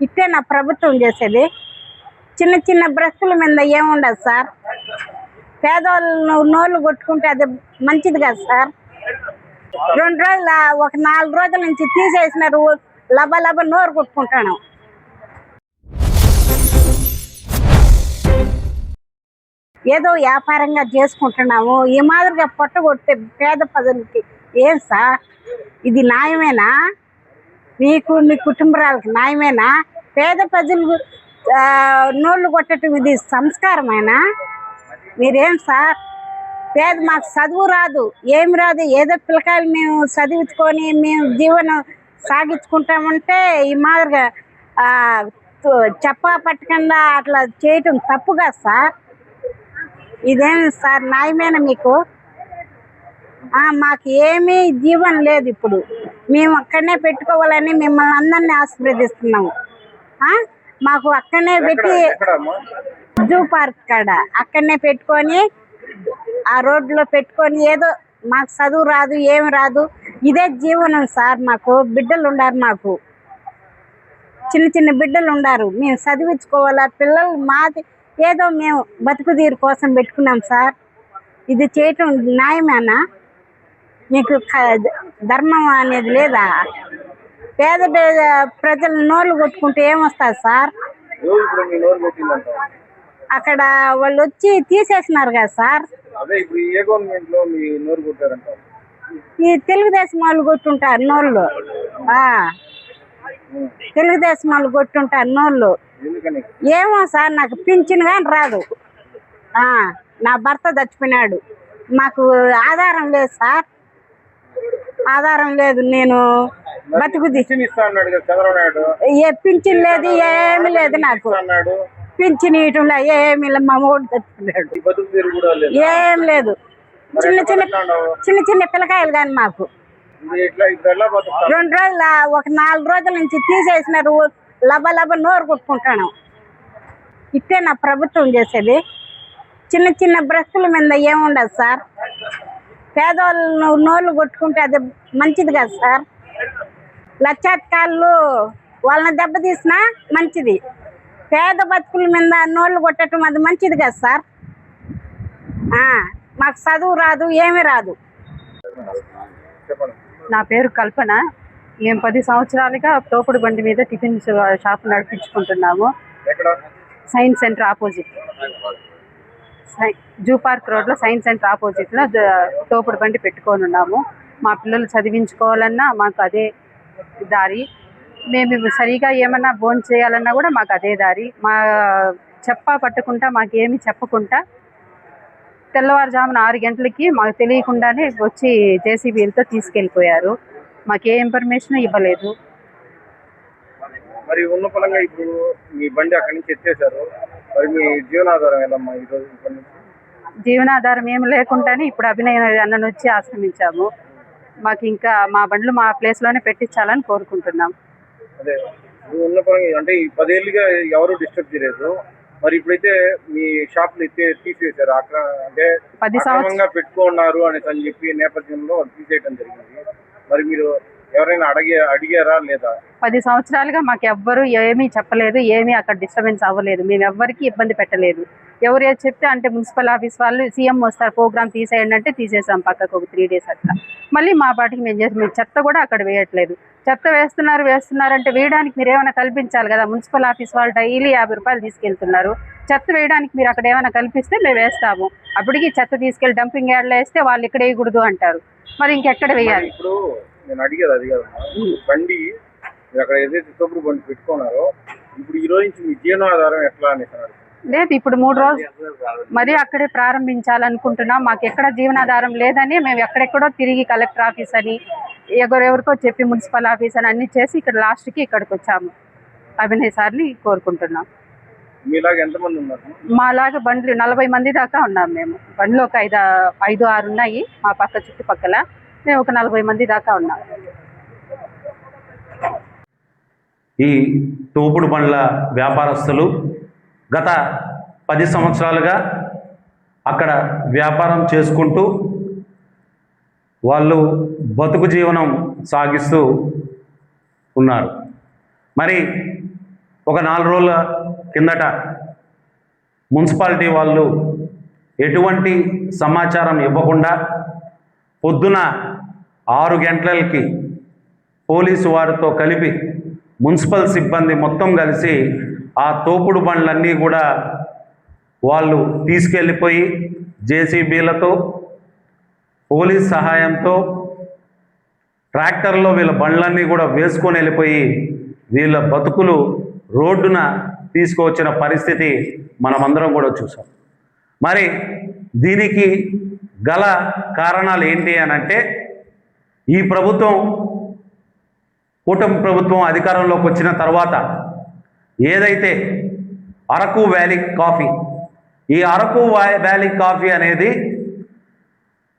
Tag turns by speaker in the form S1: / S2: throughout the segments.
S1: ఇట్టే నా ప్రభుత్వం చేసేది. చిన్న చిన్న బ్రతుకుల మీద ఏముండదు సార్. పేదవాళ్ళు నోళ్ళు కొట్టుకుంటే అది మంచిది కాదు సార్. 2 రోజులు ఒక 4 రోజుల నుంచి తీసేసినారు. లబ నోరు కొట్టుకుంటాను. ఏదో వ్యాపారంగా చేసుకుంటున్నాము. ఈ మాదిరిగా పొట్టగొట్టే పేద ప్రజలకి ఏం సార్ ఇది న్యాయమేనా? మీకు మీ కుటుంబాలకు న్యాయమేనా? పేద ప్రజలు నోళ్ళు కొట్టడం ఇది సంస్కారమేనా? మీరేం సార్ మాకు చదువు రాదు, ఏమి రాదు, ఏదో పిల్లకాయలు మేము చదివించుకొని మేము జీవనం సాగించుకుంటామంటే ఈ మాదిరిగా చెప్పా పట్టకుండా అట్లా చేయటం తప్పుగా సార్. ఇదేం సార్ న్యాయమేనా మీకు? మాకు ఏమీ జీవనం లేదు. ఇప్పుడు మేము అక్కడనే పెట్టుకోవాలని మిమ్మల్ని అందరినీ ఆశీర్వదిస్తున్నాము. మాకు అక్కడనే పెట్టి జూ పార్క్ కాడ అక్కడనే పెట్టుకొని ఆ రోడ్లో పెట్టుకొని ఏదో మాకు చదువు రాదు, ఏమి రాదు, ఇదే జీవనం సార్. మాకు బిడ్డలు ఉండారు, మాకు చిన్న చిన్న బిడ్డలు ఉండారు. మేము చదివించుకోవాలా పిల్లలు. మాది ఏదో మేము బతుకు తీరు కోసం పెట్టుకున్నాం సార్. ఇది చేయటం న్యాయమేనా? మీకు ధర్మం అనేది లేదా? పేద ప్రజలు నోళ్ళు కొట్టుకుంటే ఏమొస్తుంది సార్? అక్కడ వాళ్ళు వచ్చి తీసేసినారు కదా సార్. ఈ తెలుగుదేశం వాళ్ళు కొట్టుంటారు నోళ్ళు. తెలుగుదేశం వాళ్ళు కొట్టుంటారు నోళ్ళు. ఏమో సార్ నాకు పింఛన్ కానీ రాదు. నా భర్త చచ్చిపోయినాడు. మాకు ఆధారం లేదు సార్. ఆధారం లేదు. నేను బతుకుది ఏ పింఛన్ లేదు, ఏమి లేదు. నాకు పింఛన్ ఇయటం లేదు, ఏమి లేదు. మా మూడు చచ్చిపోయాడు, ఏం లేదు. చిన్న చిన్న పిల్లకాయలు కానీ మాకు 2 రోజులు ఒక 4 రోజుల నుంచి తీసేసినారు. లబ నోరు కొట్టుకుంటాను. ఇట్టే నా ప్రభుత్వం చేసేది. చిన్న చిన్న బ్రతుకుల మీద ఏముండదు సార్. పేదవాళ్ళు నోళ్ళు కొట్టుకుంటే అది మంచిది కాదు సార్. లక్షాధికారులు వాళ్ళని దెబ్బతీసినా మంచిది. పేద బతుకుల మీద నోళ్ళు కొట్టడం అది మంచిది కాదు సార్. మాకు చదువు రాదు, ఏమీ రాదు.
S2: నా పేరు కల్పన. మేము 10 సంవత్సరాలుగా తోపుడు బండి మీద టిఫిన్ షాప్ నడిపించుకుంటున్నాము. Science centre opposite, zoo park రోడ్లో సైన్స్ సెంటర్ ఆపోజిట్లో తోపుడు బండి పెట్టుకొని ఉన్నాము. మా పిల్లలు చదివించుకోవాలన్నా మాకు అదే దారి. మేము సరిగా ఏమన్నా భోజనం చేయాలన్నా కూడా మాకు అదే దారి. మా చెప్పా పట్టుకుంటా మాకేమి చెప్పకుండా తెల్లవారుజామున 6 గంటలకి మాకు తెలియకుండానే వచ్చి జేసీబీలతో తీసుకెళ్ళిపోయారు. మాకే ఇన్ఫర్మేషన్ ఇవ్వలేదు.
S3: మరి ఉన్న ఫలంగా ఇప్పుడు మీ బండి అక్కడి నుంచి ఎత్తేసారు. మరి మీ జీవనాధారం ఏదమ్మా ఈరోజు?
S2: జీవనాధారం ఏమి లేకుండానే ఇప్పుడు అభినయ అన్నను వచ్చి ఆశ్రమించాము. మాకు ఇంకా మా బండ్లు మా ప్లేస్లోనే పెట్టించాలని కోరుకుంటున్నాం.
S3: అదే ఉన్న ఫలంగా అంటే ఈ 10 ఏళ్ళుగా ఎవరు డిస్టర్బ్ చేయలేదు. మరి ఇప్పుడైతే మీ షాప్ తీసేసారు. అక్కడ అంటే
S2: 10 సంవత్సరంగా
S3: పెట్టుకున్నారు అని చెప్పి నేపథ్యంలో తీసేయడం జరిగింది. మరి మీరు ఎవరైనా అడిగారా లేదా?
S2: 10 సంవత్సరాలుగా మాకు ఎవ్వరు ఏమీ చెప్పలేదు, ఏమీ అక్కడ డిస్టర్బెన్స్ అవ్వలేదు. మేము ఎవ్వరికి ఇబ్బంది పెట్టలేదు. ఎవరు ఏది చెప్తే అంటే మున్సిపల్ ఆఫీస్ వాళ్ళు సీఎం వస్తారు ప్రోగ్రామ్ తీసేయండి అంటే తీసేసాం పక్కకు ఒక 3 డేస్ అట్లా. మళ్ళీ మా పాటికి మేము చేసి మేము చెత్త కూడా అక్కడ వేయట్లేదు. చెత్త వేస్తున్నారంటే వేయడానికి మీరు ఏమైనా కల్పించాలి కదా. మున్సిపల్ ఆఫీస్ వాళ్ళు డైలీ 50 రూపాయలు తీసుకెళ్తున్నారు. చెత్త వేయడానికి మీరు అక్కడ ఏమైనా కల్పిస్తే మేము వేస్తాము. అప్పటికి చెత్త తీసుకెళ్ళి డంపింగ్ యార్డ్లో వేస్తే వాళ్ళు ఇక్కడ వేయకూడదు అంటారు. మరి ఇంకెక్కడ వేయాలి?
S3: ఇప్పుడు నేను అడిగేది అది కాదు. బండి అక్కడ ఏదైతే తోపుడు బండి పెట్టుకున్నారో ఇప్పుడు ఈ రోజు నుంచి మీ జీవనాధారం ఎట్లా అనేసారు?
S2: లేదు, ఇప్పుడు 3 రోజులు మరి అక్కడే ప్రారంభించాలనుకుంటున్నాం. మాకు ఎక్కడ జీవనాధారం లేదని మేము ఎక్కడెక్కడో తిరిగి కలెక్టర్ ఆఫీస్ అని ఎవరెవరికో చెప్పి మున్సిపల్ ఆఫీస్ అని అన్ని చేసి ఇక్కడ లాస్ట్కి ఇక్కడికి వచ్చాము. అభినయ్ సార్ని కోరుకుంటున్నాం.
S3: మీలాగా ఎంతమంది ఉన్నారు?
S2: మాలాగా బండ్లు 40 మంది దాకా ఉన్నాం. మేము బండ్లు ఒక 5-6 ఉన్నాయి మా పక్క చుట్టుపక్కల. మేము ఒక 40 మంది దాకా ఉన్నాం.
S4: ఈ తోపుడు బండ్ల వ్యాపారస్తులు గత 10 సంవత్సరాలుగా అక్కడ వ్యాపారం చేసుకుంటూ వాళ్ళు బతుకు జీవనం సాగిస్తూ ఉన్నారు. మరి ఒక 4 రోజుల కిందట మున్సిపాలిటీ వాళ్ళు ఎటువంటి సమాచారం ఇవ్వకుండా పొద్దున 6 గంటలకి పోలీసు వారితో కలిపి మున్సిపల్ సిబ్బంది మొత్తం కలిసి ఆ తోపుడు బండ్లన్నీ కూడా వాళ్ళు తీసుకెళ్ళిపోయి జేసీబీలతో పోలీస్ సహాయంతో ట్రాక్టర్లో వీళ్ళ బండ్లన్నీ కూడా వేసుకొని వెళ్ళిపోయి వీళ్ళ బతుకులు రోడ్డున తీసుకువచ్చిన పరిస్థితి మనమందరం కూడా చూసాం. మరి దీనికి గల కారణాలు ఏంటి అని అంటే, ఈ ప్రభుత్వం కూటమి ప్రభుత్వం అధికారంలోకి వచ్చిన తర్వాత ఏదైతే అరకు వ్యాలీ కాఫీ, ఈ అరకు వ్యాలీ కాఫీ అనేది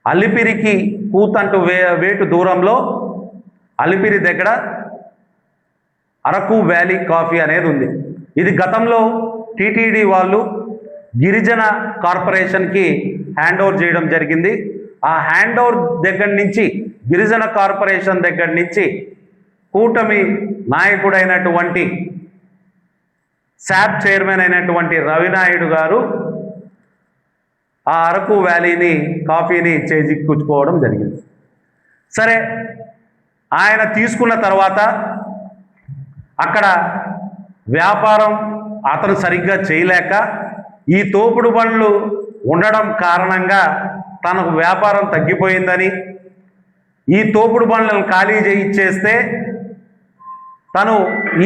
S4: అలిపిరికి కూతంటూ వేటు దూరంలో అలిపిరి దగ్గర అరకు వ్యాలీ కాఫీ అనేది ఉంది. ఇది గతంలో టీటీడీ వాళ్ళు గిరిజన కార్పొరేషన్కి హ్యాండ్ ఓవర్ చేయడం జరిగింది. ఆ హ్యాండ్ ఓవర్ దగ్గర నుంచి గిరిజన కార్పొరేషన్ దగ్గర నుంచి కూటమి నాయకుడైనటువంటి శాప్ చైర్మన్ అయినటువంటి రవినాయుడు గారు ఆ అరకు వ్యాలీని కాఫీని చేజిక్కించుకోవడం జరిగింది. సరే, ఆయన తీసుకున్న తర్వాత అక్కడ వ్యాపారం అతను సరిగ్గా చేయలేక ఈ తోపుడు బండ్లు ఉండడం కారణంగా తనకు వ్యాపారం తగ్గిపోయిందని, ఈ తోపుడు బండ్లను ఖాళీ చేయిచ్చేస్తే తను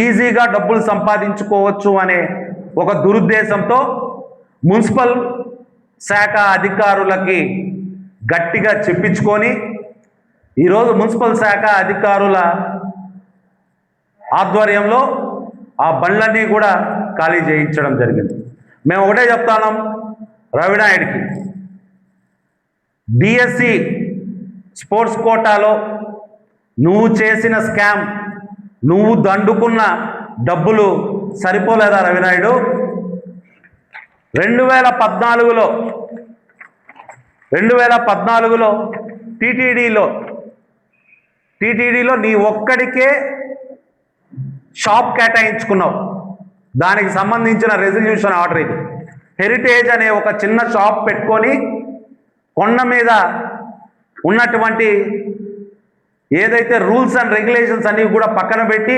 S4: ఈజీగా డబ్బులు సంపాదించుకోవచ్చు అనే ఒక దురుద్దేశంతో మున్సిపల్ శాఖ అధికారులకి గట్టిగా చెప్పించుకొని ఈరోజు మున్సిపల్ శాఖ అధికారుల ఆధ్వర్యంలో ఆ బండ్లన్నీ కూడా ఖాళీ చేయించడం జరిగింది. మేము ఒకటే చెప్తాను రవినాయుడికి, డిఎస్సి స్పోర్ట్స్ కోటాలో నువ్వు చేసిన స్కామ్, నువ్వు దండుకున్న డబ్బులు సరిపోలేదా రవినాయుడు? 2014లో టీటీడీలో నీ ఒక్కడికే షాప్ కేటాయించుకున్నావు. దానికి సంబంధించిన రెజల్యూషన్ ఆర్డర్ ఇది. హెరిటేజ్ అనే ఒక చిన్న షాప్ పెట్టుకొని కొండ మీద ఉన్నటువంటి ఏదైతే రూల్స్ అండ్ రెగ్యులేషన్స్ అన్నీ కూడా పక్కన పెట్టి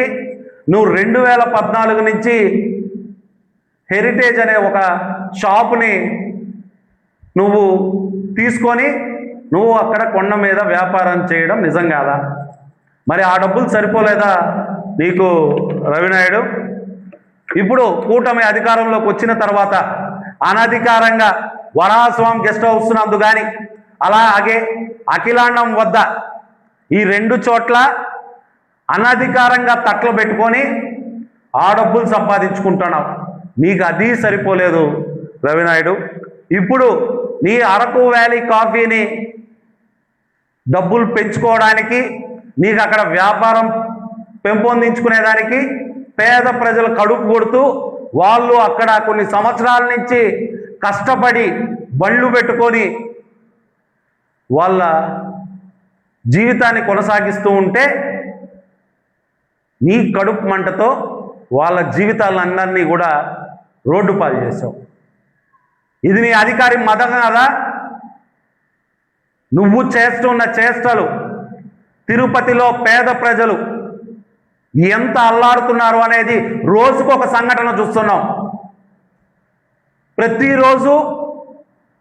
S4: నువ్వు 2014 నుంచి హెరిటేజ్ అనే ఒక షాప్ని నువ్వు తీసుకొని నువ్వు అక్కడ కొండ మీద వ్యాపారం చేయడం నిజం కాదా? మరి ఆ డబ్బులు సరిపోలేదా నీకు రవినాయుడు? ఇప్పుడు కూటమి అధికారంలోకి వచ్చిన తర్వాత అనధికారంగా వరాహస్వామి గెస్ట్ హౌస్ నందు కానీ అలాగే అఖిలాండం వద్ద ఈ 2 చోట్ల అనధికారంగా తట్లు పెట్టుకొని ఆ డబ్బులు సంపాదించుకుంటున్నావు. నీకు అది సరిపోలేదు రవినాయుడు. ఇప్పుడు నీ అరకు వ్యాలీ కాఫీని డబ్బులు పెంచుకోవడానికి, నీకు అక్కడ వ్యాపారం పెంపొందించుకునేదానికి పేద ప్రజలు కడుపు కొడుతూ వాళ్ళు అక్కడ కొన్ని సంవత్సరాల నుంచి కష్టపడి బండ్లు పెట్టుకొని వాళ్ళ జీవితాన్ని కొనసాగిస్తూ ఉంటే నీ కడుపు మంటతో వాళ్ళ జీవితాలన్నీ కూడా రోడ్డు పాలు చేసావు. ఇది నీ అధికారి మదం కదా? నువ్వు చేస్తున్న చేష్టలు తిరుపతిలో పేద ప్రజలు ఎంత అల్లాడుతున్నారు అనేది రోజుకొక సంఘటన చూస్తున్నాం. ప్రతిరోజు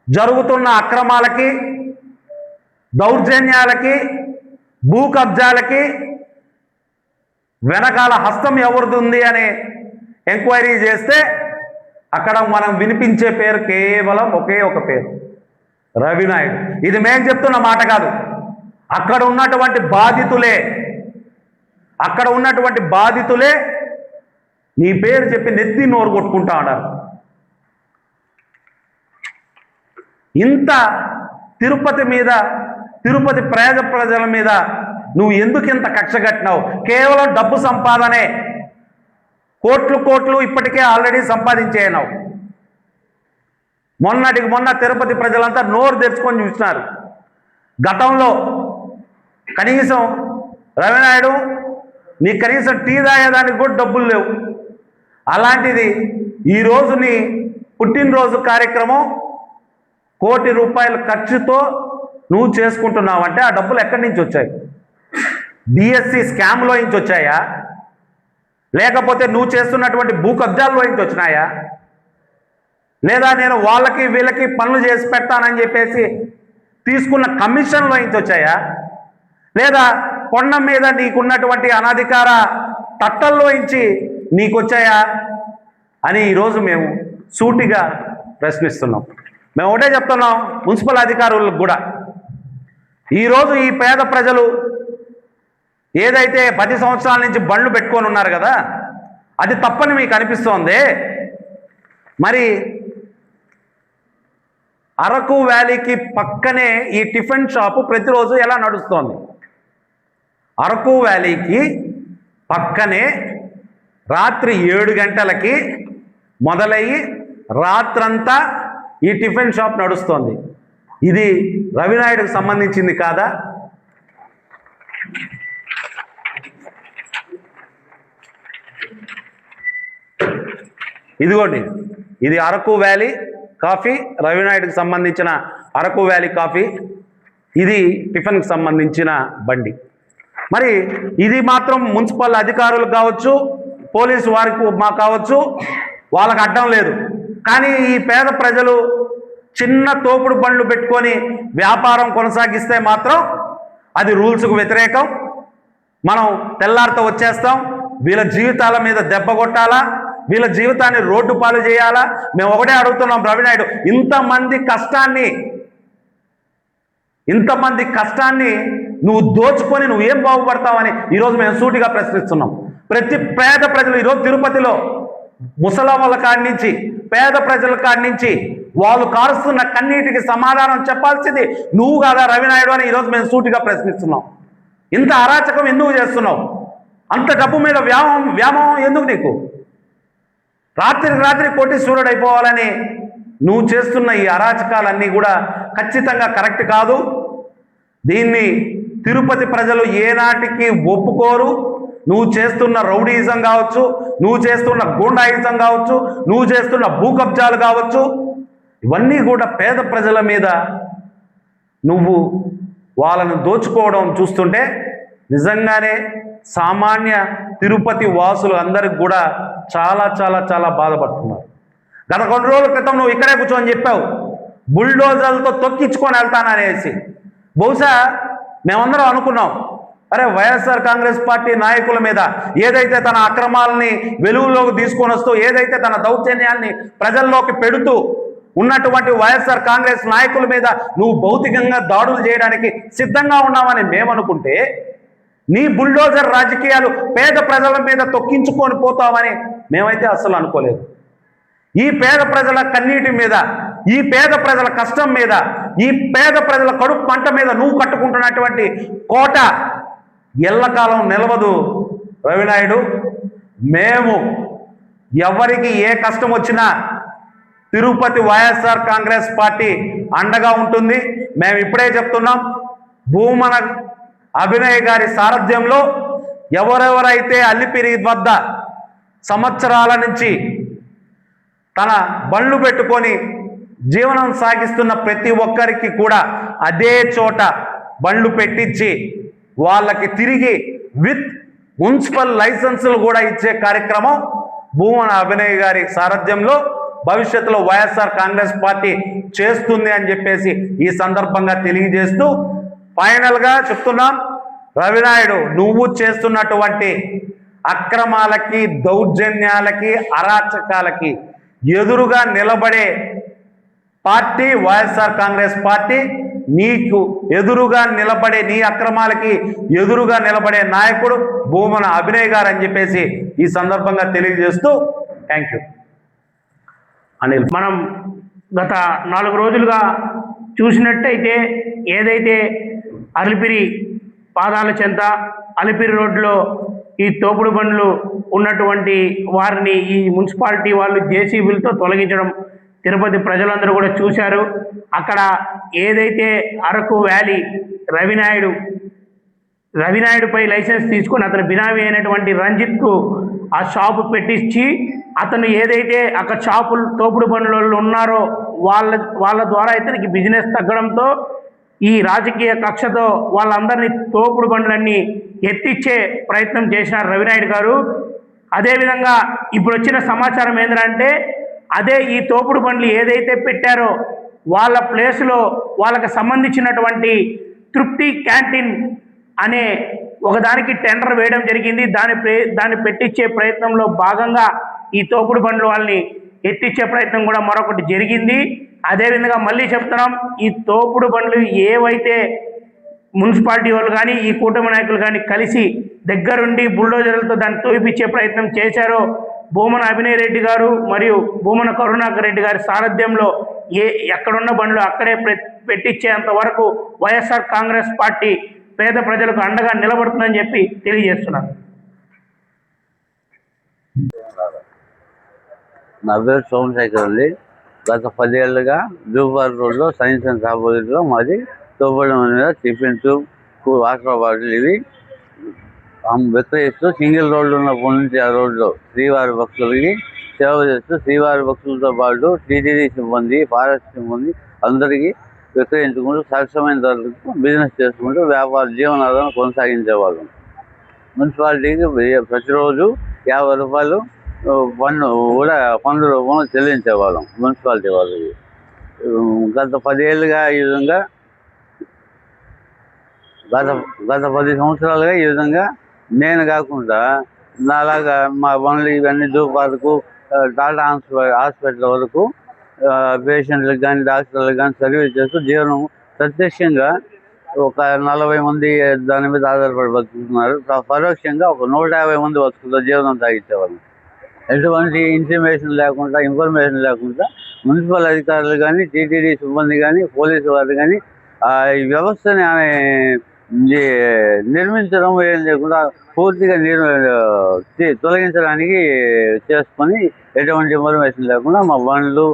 S4: జరుగుతున్న అక్రమాలకి, దౌర్జన్యాలకి, భూ కబ్జాలకి వెనకాల హస్తం ఎవరిది అని ఎంక్వైరీ చేస్తే అక్కడ మనం వినిపించే పేరు కేవలం ఒకే ఒక పేరు, రవినాయుడు. ఇది మేము చెప్తున్న మాట కాదు, అక్కడ ఉన్నటువంటి బాధితులే నీ పేరు చెప్పి నెత్తి నోరు కొట్టుకుంటా ఉన్నారు. ఇంత తిరుపతి ప్రజల మీద నువ్వు ఎందుకు ఇంత కక్ష కట్టినావు? కేవలం డబ్బు సంపాదనే. కోట్లు ఇప్పటికే ఆల్రెడీ సంపాదించేయనావు. మొన్న తిరుపతి ప్రజలంతా నోరు తెరుచుకొని చూస్తున్నారు. గతంలో కనీసం రవినాయుడు నీ కనీసం టీ తాగేదానికి కూడా డబ్బులు లేవు. అలాంటిది ఈరోజు నీ పుట్టినరోజు కార్యక్రమం ₹1 కోటి ఖర్చుతో నువ్వు చేసుకుంటున్నావంటే ఆ డబ్బులు ఎక్కడి నుంచి వచ్చాయి? డిఎస్సి స్కామ్లో నుంచి వచ్చాయా, లేకపోతే నువ్వు చేస్తున్నటువంటి భూ కబ్జాల్లో నుంచి వచ్చినాయా, లేదా నేను వాళ్ళకి వీళ్ళకి పనులు చేసి పెడతానని చెప్పేసి తీసుకున్న కమిషన్లో నుంచి వచ్చాయా, లేదా కొండ మీద నీకున్నటువంటి అనధికార తట్టల్లో నుంచి నీకొచ్చాయా అని ఈరోజు మేము సూటిగా ప్రశ్నిస్తున్నాం. మేము ఒకటే చెప్తున్నాం మున్సిపల్ అధికారులకు కూడా, ఈరోజు ఈ పేద ప్రజలు ఏదైతే 10 సంవత్సరాల నుంచి బండ్లు పెట్టుకొని ఉన్నారు కదా, అది తప్పని మీకు అనిపిస్తోంది. మరి అరకు వ్యాలీకి పక్కనే ఈ టిఫిన్ షాపు ప్రతిరోజు ఎలా నడుస్తోంది? అరకు వ్యాలీకి పక్కనే రాత్రి 7 గంటలకి మొదలయ్యి రాత్రంతా ఈ టిఫిన్ షాప్ నడుస్తోంది. ఇది రవినాయుడుకు సంబంధించింది కాదా? ఇదిగోండి, ఇది అరకు వ్యాలీ కాఫీ, రవినాయుడుకి సంబంధించిన అరకు వ్యాలీ కాఫీ. ఇది టిఫిన్కి సంబంధించిన బండి. మరి ఇది మాత్రం మున్సిపల్ అధికారులు కావచ్చు, పోలీసు వారికి మా కావచ్చు, వాళ్ళకి అడ్డం లేదు. కానీ ఈ పేద ప్రజలు చిన్న తోపుడు బండ్లు పెట్టుకొని వ్యాపారం కొనసాగిస్తే మాత్రం అది రూల్స్కు వ్యతిరేకం. మనం తెల్లారితో వచ్చేస్తాం, వీళ్ళ జీవితాల మీద దెబ్బ కొట్టాలా, వీళ్ళ జీవితాన్ని రోడ్డు పాలు చేయాలా? మేము ఒకటే అడుగుతున్నాం రవినాయుడు, ఇంతమంది కష్టాన్ని నువ్వు దోచుకొని నువ్వేం బాగుపడతావని ఈరోజు మేము సూటిగా ప్రశ్నిస్తున్నాం. ప్రతి పేద ప్రజలు ఈరోజు తిరుపతిలో ముసలామల కాడి నుంచి పేద ప్రజల కాడి నుంచి వాళ్ళు కారుస్తున్న కన్నీటికి సమాధానం చెప్పాల్సింది నువ్వు కాదా రవినాయుడు అని ఈరోజు మేము సూటిగా ప్రశ్నిస్తున్నాం. ఇంత అరాచకం ఎందుకు చేస్తున్నావు? అంత డబ్బు మీద వ్యామోహం ఎందుకు నీకు? రాత్రి కోటీశ్వరుడు అయిపోవాలని నువ్వు చేస్తున్న ఈ అరాచకాలన్నీ కూడా ఖచ్చితంగా కరెక్ట్ కాదు. దీన్ని తిరుపతి ప్రజలు ఏనాటికి ఒప్పుకోరు. నువ్వు చేస్తున్న రౌడీయిజం కావచ్చు, నువ్వు చేస్తున్న గూండాయిజం కావచ్చు, నువ్వు చేస్తున్న భూ కబ్జాలు కావచ్చు, ఇవన్నీ కూడా పేద ప్రజల మీద నువ్వు వాళ్ళను దోచుకోవడం చూస్తుంటే నిజంగానే సామాన్య తిరుపతి వాసులు అందరికి కూడా చాలా చాలా చాలా బాధపడుతున్నారు. గత కొన్ని రోజుల క్రితం నువ్వు ఇక్కడే కూర్చొని చెప్పావు బుల్డోజర్లతో తొక్కించుకొని వెళ్తాననేసి. బహుశా మేమందరం అనుకున్నాం, అరే వైఎస్ఆర్ కాంగ్రెస్ పార్టీ నాయకుల మీద ఏదైతే తన అక్రమాలని వెలుగులోకి తీసుకొని వస్తూ, ఏదైతే తన దౌర్జన్యాన్ని ప్రజల్లోకి పెడుతూ ఉన్నటువంటి వైఎస్ఆర్ కాంగ్రెస్ నాయకుల మీద నువ్వు భౌతికంగా దాడులు చేయడానికి సిద్ధంగా ఉన్నావని మేమనుకుంటే, నీ బుల్డోజర్ రాజకీయాలు పేద ప్రజల మీద తొక్కించుకొని పోతావని మేమైతే అస్సలు అనుకోలేదు. ఈ పేద ప్రజల కన్నీటి మీద, ఈ పేద ప్రజల కష్టం మీద, ఈ పేద ప్రజల కడుపు పంట మీద నువ్వు కట్టుకుంటున్నటువంటి కోట ఎల్లకాలం నిలవదు రవినాయుడు. మేము ఎవరికి ఏ కష్టం వచ్చినా తిరుపతి వైఎస్ఆర్ కాంగ్రెస్ పార్టీ అండగా ఉంటుంది. మేము ఇప్పుడే చెప్తున్నాం, భూమన అభినయ్ గారి సారథ్యంలో ఎవరెవరైతే అల్లిపిరి వద్ద సంవత్సరాల నుంచి తన బండ్లు పెట్టుకొని జీవనం సాగిస్తున్న ప్రతి ఒక్కరికి కూడా అదే చోట బండ్లు పెట్టించి వాళ్ళకి తిరిగి విత్ మున్సిపల్ లైసెన్సులు కూడా ఇచ్చే కార్యక్రమం భూమన అభినయ్ గారి సారథ్యంలో భవిష్యత్తులో వైఎస్ఆర్ కాంగ్రెస్ పార్టీ చేస్తుంది అని చెప్పేసి ఈ సందర్భంగా తెలియజేస్తూ ఫైనల్గా చెప్తున్నాం, రవినాయుడు నువ్వు చేస్తున్నటువంటి అక్రమాలకి, దౌర్జన్యాలకి, అరాచకాలకి ఎదురుగా నిలబడే పార్టీ వైఎస్ఆర్ కాంగ్రెస్ పార్టీ. నీకు ఎదురుగా నిలబడే, నీ అక్రమాలకి ఎదురుగా నిలబడే నాయకుడు భూమన అభినయ్ గారు అని చెప్పేసి ఈ సందర్భంగా తెలియజేస్తూ థ్యాంక్ యూ. అనిల్,
S5: మనం గత 4 రోజులుగా చూసినట్టయితే ఏదైతే అలిపిరి పాదాల చెంత, అలిపిరి రోడ్లో ఈ తోపుడు బండ్లు ఉన్నటువంటి వారిని ఈ మున్సిపాలిటీ వాళ్ళు జేసీబీలతో తొలగించడం తిరుపతి ప్రజలందరూ కూడా చూశారు. అక్కడ ఏదైతే అరకు వ్యాలీ రవినాయుడుపై లైసెన్స్ తీసుకొని అతని బినామీ అయినటువంటి రంజిత్కు ఆ షాపు పెట్టించి అతను ఏదైతే అక్కడ షాపులు తోపుడు బండ్లు ఉన్నారో వాళ్ళ ద్వారా ఇతనికి బిజినెస్ తగ్గడంతో ఈ రాజకీయ కక్షతో వాళ్ళందరినీ తోపుడు బండ్లన్నీ ఎత్తిచ్చే ప్రయత్నం చేసినారు రవినాయుడు గారు. అదేవిధంగా ఇప్పుడు వచ్చిన సమాచారం ఏంటంటే అదే ఈ తోపుడు బండ్లు ఏదైతే పెట్టారో వాళ్ళ ప్లేస్లో వాళ్ళకి సంబంధించినటువంటి తృప్తి క్యాంటీన్ అనే ఒకదానికి టెండర్ వేయడం జరిగింది. దాన్ని పెట్టించే ప్రయత్నంలో భాగంగా ఈ తోపుడు బండ్లు వాళ్ళని ఎత్తిచ్చే ప్రయత్నం కూడా మరొకటి జరిగింది. అదేవిధంగా మళ్ళీ చెప్తున్నాం, ఈ తోపుడు బండ్లు ఏవైతే మున్సిపాలిటీ వాళ్ళు కానీ ఈ కూటమి నాయకులు కానీ కలిసి దగ్గరుండి బుల్డోజర్లతో దాన్ని తోయిపించే ప్రయత్నం చేశారో భూమన అభినయ్ రెడ్డి గారు మరియు భూమన కరుణాకర్ రెడ్డి గారి సారథ్యంలో ఎక్కడున్న బండ్లు అక్కడే పెట్టించేంత వరకు వైఎస్ఆర్ కాంగ్రెస్ పార్టీ పేద ప్రజలకు అండగా నిలబడుతుందని చెప్పి తెలియజేస్తున్నాను.
S6: నా పేరు సోమశేఖర్ అండి. గత 10 ఏళ్ళుగా జూపార్ రోడ్లో సైన్స్ అండ్ ఆపోజిట్లో మాది తోపడం మీద టిఫిన్స్ వాటర్ బాటిల్ ఇవి విక్రయిస్తూ సింగిల్ రోడ్లు ఉన్నప్పటి నుంచి ఆ రోడ్లో శ్రీవారి భక్తులకి సేవ చేస్తూ శ్రీవారి భక్తులతో పాటు టీటీడీ సిబ్బంది, ఫారెస్ట్ సిబ్బంది అందరికీ విక్రయించుకుంటూ సరసమైన ధరలకు బిజినెస్ చేసుకుంటూ జీవనాధారం కొనసాగించేవాళ్ళం. మున్సిపాలిటీకి ప్రతిరోజు 50 రూపాయలు పన్ను రూపంలో చెల్లించేవాళ్ళం మున్సిపాలిటీ వాళ్ళకి. గత 10 ఏళ్ళుగా ఈ విధంగా గత 10 సంవత్సరాలుగా ఈ విధంగా నేను కాకుండా నాలాగా మా బండ్లు ఇవన్నీ జూ పార్కు, టాటా హాస్పిటల్ వరకు పేషెంట్లకు కానీ డాక్టర్లకు కానీ సర్వీస్ చేస్తూ జీవనం ప్రత్యక్షంగా ఒక 40 మంది దాని మీద ఆధారపడి బతుకుతున్నారు. పరోక్షంగా ఒక 150 మంది బతుకుతో జీవనం సాగించేవాళ్ళు. ఎటువంటి ఇన్ఫర్మేషన్ లేకుండా మున్సిపల్ అధికారులు కానీ, టీటీడీ సిబ్బంది కానీ, పోలీసు వారు కానీ ఈ వ్యవస్థని నిర్మించడం ఏం లేకుండా పూర్తిగా తొలగించడానికి చేసుకొని ఎటువంటి ఇన్ఫర్మేషన్ లేకుండా మా బండ్లు,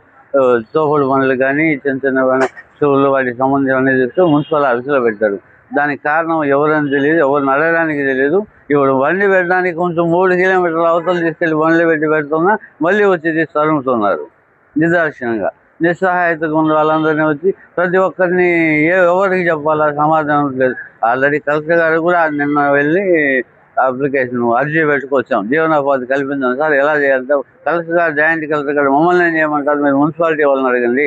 S6: తోపుడు బండ్లు కానీ చిన్న స్కూళ్ళు వాటికి సంబంధించి చెప్తూ మున్సిపల్ ఆఫీసులో పెట్టారు. దానికి కారణం ఎవరని తెలియదు, ఎవరు నడవడానికి తెలియదు. ఇప్పుడు బండి పెట్టడానికి కొంచెం 3 కిలోమీటర్ల అవతలు తీసుకెళ్ళి బండ్లు పెడుతున్నా మళ్ళీ వచ్చి తరుముతున్నారు. నిదర్శనంగా నిస్సహాయతగా ఉన్న వాళ్ళందరినీ వచ్చి ప్రతి ఒక్కరిని ఎవరికి చెప్పాలా సమాధానం లేదు. ఆల్రెడీ కలెక్టర్ గారు కూడా నిన్న వెళ్ళి అప్లికేషన్ అర్జీ పెట్టుకొచ్చాం, జీవనోపాధి కల్పించాం సార్, ఎలా చేయాలంటే కలెక్టర్ గారు, జాయింట్ కలెక్టర్ గారు మమ్మల్ని ఏం చేయమంటారు, మీరు మున్సిపాలిటీ వాళ్ళని అడగండి,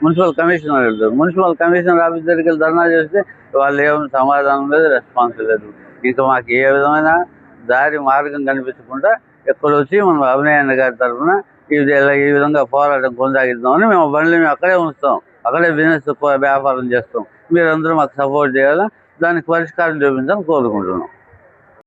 S6: మున్సిపల్ కమిషనర్ వెళ్తారు. మున్సిపల్ కమిషనర్ ఆఫీస్ దగ్గరికి వెళ్ళి ధర్నా చేస్తే వాళ్ళు ఏమైనా సమాధానం లేదు, రెస్పాన్స్ లేదు. ఇంకా మాకు ఏ విధమైన మార్గం కనిపించకుండా ఎక్కడొచ్చి మనం అభినయన్న గారి తరఫున ఈ విధంగా పోరాటం కొనసాగిద్దామని మేము బండ్లు అక్కడే ఉంచుతాం, అక్కడే బిజినెస్ వ్యాపారం చేస్తాం. మీరందరూ మాకు సపోర్ట్ చేయాలా, దానికి పరిష్కారం చూపించాలని కోరుకుంటున్నాం.